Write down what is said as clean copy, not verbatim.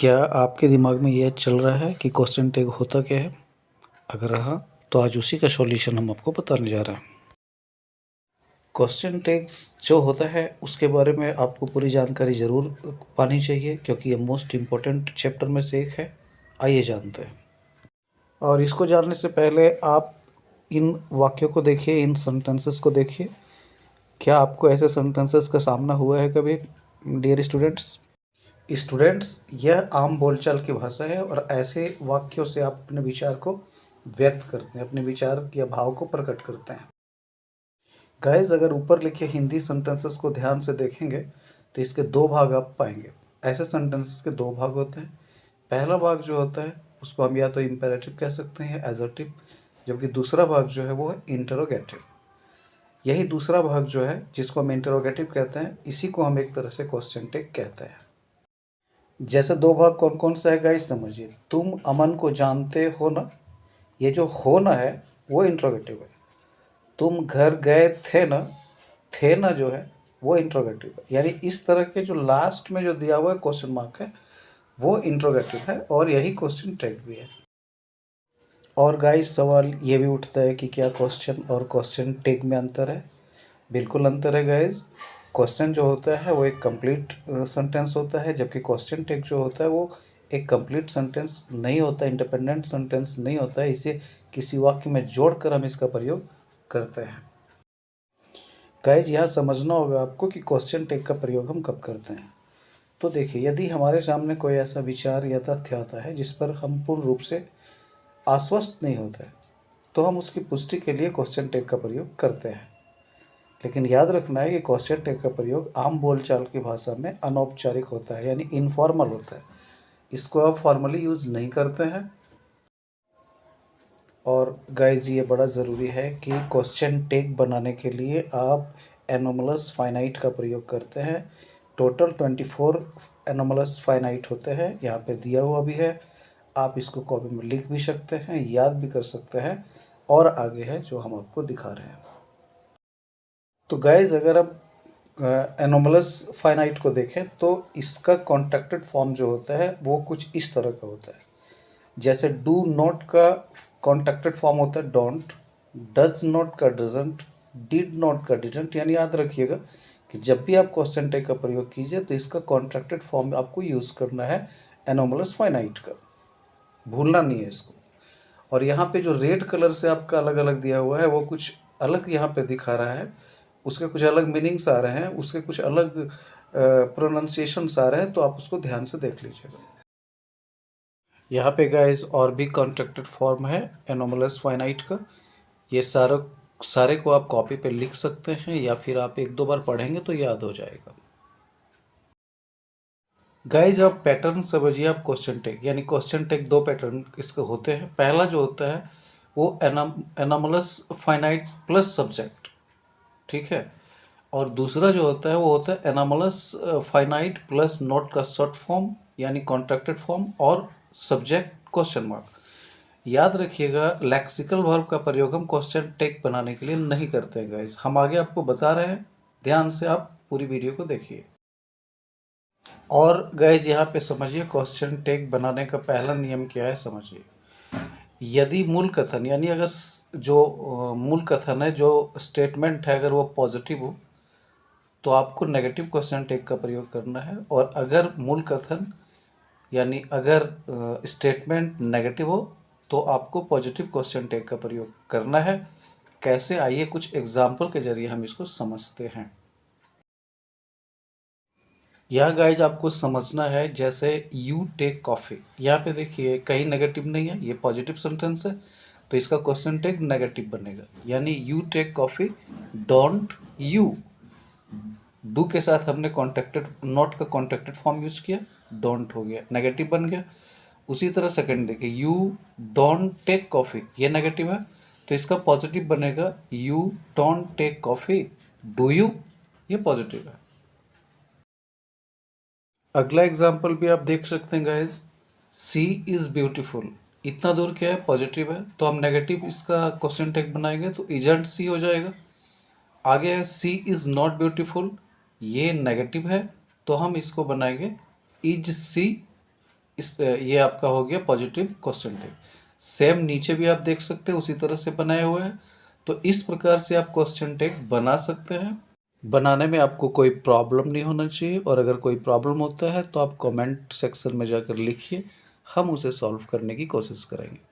क्या आपके दिमाग में यह चल रहा है कि क्वेश्चन टैग होता क्या है? अगर हाँ, तो आज उसी का सॉल्यूशन हम आपको बताने जा रहे हैं। क्वेश्चन टैग्स जो होता है उसके बारे में आपको पूरी जानकारी ज़रूर पानी चाहिए, क्योंकि ये मोस्ट इम्पोर्टेंट चैप्टर में से एक है। आइए जानते हैं। और इसको जानने से पहले आप इन वाक्यों को देखिए, इन सेंटेंसेस को देखिए। क्या आपको ऐसे सेंटेंसेस का सामना हुआ है कभी, डियर स्टूडेंट्स? यह आम बोलचाल की भाषा है और ऐसे वाक्यों से आप अपने विचार को व्यक्त करते हैं, अपने विचार या भाव को प्रकट करते हैं। गाइस, अगर ऊपर लिखे हिंदी सेंटेंसेस को ध्यान से देखेंगे तो इसके दो भाग आप पाएंगे। ऐसे सेंटेंसेस के दो भाग होते हैं। पहला भाग जो होता है उसको हम या तो इम्पेरेटिव कह सकते हैं, एडजेक्टिव, जबकि दूसरा भाग जो है वो है इंटरोगेटिव। यही दूसरा भाग जो है जिसको हम इंटरोगेटिव कहते हैं, इसी को हम एक तरह से क्वेश्चन टैग कहते हैं। जैसे दो भाग कौन कौन सा है गाइस, समझिए। तुम अमन को जानते हो ना, ये जो हो ना है वो इंट्रोगेटिव है। तुम घर गए थे ना जो है वो इंट्रोगेटिव है। यानी इस तरह के जो लास्ट में जो दिया हुआ है क्वेश्चन मार्क है वो इंट्रोगेटिव है, और यही क्वेश्चन टैग भी है। और गाइस, सवाल ये भी उठता है कि क्या क्वेश्चन और क्वेश्चन टैग में अंतर है? बिल्कुल अंतर है गाइस। क्वेश्चन जो होता है वो एक कंप्लीट सेंटेंस होता है, जबकि क्वेश्चन टैग जो होता है वो एक कंप्लीट सेंटेंस नहीं होता, इंडिपेंडेंट सेंटेंस नहीं होता है। इसे किसी वाक्य में जोड़कर हम इसका प्रयोग करते हैं। गाइस, यहाँ समझना होगा आपको कि क्वेश्चन टैग का प्रयोग हम कब करते हैं। तो देखिए, यदि हमारे सामने कोई ऐसा विचार या तथ्य आता है जिस पर हम पूर्ण रूप से आश्वस्त नहीं होते, तो हम उसकी पुष्टि के लिए क्वेश्चन टैग का प्रयोग करते हैं। लेकिन याद रखना है कि क्वेश्चन टैग का प्रयोग आम बोलचाल की भाषा में अनौपचारिक होता है, यानी इनफॉर्मल होता है। इसको आप फॉर्मली यूज़ नहीं करते हैं। और गाइज, ये बड़ा ज़रूरी है कि क्वेश्चन टैग बनाने के लिए आप एनोमलस फाइनाइट का प्रयोग करते हैं। टोटल 24 एनोमलस फाइनाइट होते हैं, यहाँ पे दिया हुआ भी है। आप इसको कॉपी में लिख भी सकते हैं, याद भी कर सकते हैं, और आगे है जो हम आपको दिखा रहे हैं। तो गाइज, अगर आप एनोमलस फाइनाइट को देखें तो इसका कॉन्ट्रैक्टेड फॉर्म जो होता है वो कुछ इस तरह का होता है। जैसे डू नॉट का कॉन्ट्रैक्टेड फॉर्म होता है डोंट, डज नॉट का डजंट, डिड नॉट का डिडंट। यानी याद रखिएगा कि जब भी आप क्वेश्चन टैग का प्रयोग कीजिए तो इसका कॉन्ट्रैक्टेड फॉर्म आपको यूज़ करना है एनोमलस फाइनाइट का, भूलना नहीं है इसको। और यहाँ पे जो रेड कलर से आपका अलग अलग दिया हुआ है वो कुछ अलग यहाँ पे दिखा रहा है, उसके कुछ अलग मीनिंग्स आ रहे हैं, उसके कुछ अलग प्रोनाउंसिएशंस आ रहे हैं, तो आप उसको ध्यान से देख लीजिएगा। यहाँ पे गाइस और भी कॉन्ट्रैक्टेड फॉर्म है एनोमलस फाइनाइट का। ये सारे को आप कॉपी पे लिख सकते हैं, या फिर आप एक दो बार पढ़ेंगे तो याद हो जाएगा। गाइज, आप पैटर्न समझिए। आप क्वेश्चन टैग, यानी क्वेश्चन टैग दो पैटर्न इसके होते हैं। पहला जो होता है वो एनोमलस फाइनाइट प्लस सब्जेक्ट, ठीक है। और दूसरा जो होता है वो होता है एनोमलस फाइनाइट प्लस नोट का शॉर्ट फॉर्म, यानी कॉन्ट्रैक्टेड फॉर्म, और सब्जेक्ट क्वेश्चन मार्क। याद रखिएगा, लेक्सिकल वर्ब का प्रयोग हम क्वेश्चन टैग बनाने के लिए नहीं करते हैं गाइज। हम आगे आपको बता रहे हैं, ध्यान से आप पूरी वीडियो को देखिए। और गाइज, यहाँ पे समझिए क्वेश्चन टैग बनाने का पहला नियम क्या है, समझिए। यदि मूल कथन, यानी अगर जो मूल कथन है, जो स्टेटमेंट है, अगर वो पॉजिटिव हो तो आपको नेगेटिव क्वेश्चन टैग का प्रयोग करना है। और अगर मूल कथन यानी अगर स्टेटमेंट नेगेटिव हो तो आपको पॉजिटिव क्वेश्चन टैग का प्रयोग करना है। कैसे, आइए कुछ एग्जाम्पल के जरिए हम इसको समझते हैं। यह गाइज आपको समझना है। जैसे यू टेक कॉफ़ी, यहाँ पे देखिए कहीं नेगेटिव नहीं है, ये पॉजिटिव सेंटेंस है, तो इसका क्वेश्चन टैग नेगेटिव बनेगा। यानी you take coffee don't you, do के साथ हमने कॉन्ट्रैक्टेड नॉट का कॉन्ट्रैक्टेड फॉर्म यूज किया, डोंट हो गया, नेगेटिव बन गया। उसी तरह सेकंड देखिए, यू डोंट टेक कॉफ़ी, ये नेगेटिव है, तो इसका पॉजिटिव बनेगा you don't take coffee do you, ये पॉजिटिव है। अगला एग्जाम्पल भी आप देख सकते हैं गाइज, सी इज़ ब्यूटीफुल, इतना दूर क्या है, पॉजिटिव है, तो हम नेगेटिव इसका क्वेश्चन टैग बनाएंगे तो इजंट सी हो जाएगा। आगे है सी इज़ नॉट ब्यूटीफुल, ये नेगेटिव है, तो हम इसको बनाएंगे इज सी ये आपका हो गया पॉजिटिव क्वेश्चन टैग। सेम नीचे भी आप देख सकते हैं उसी तरह से बनाए हुए हैं। तो इस प्रकार से आप क्वेश्चन टैग बना सकते हैं। बनाने में आपको कोई प्रॉब्लम नहीं होना चाहिए, और अगर कोई प्रॉब्लम होता है तो आप कमेंट सेक्शन में जाकर लिखिए, हम उसे सॉल्व करने की कोशिश करेंगे।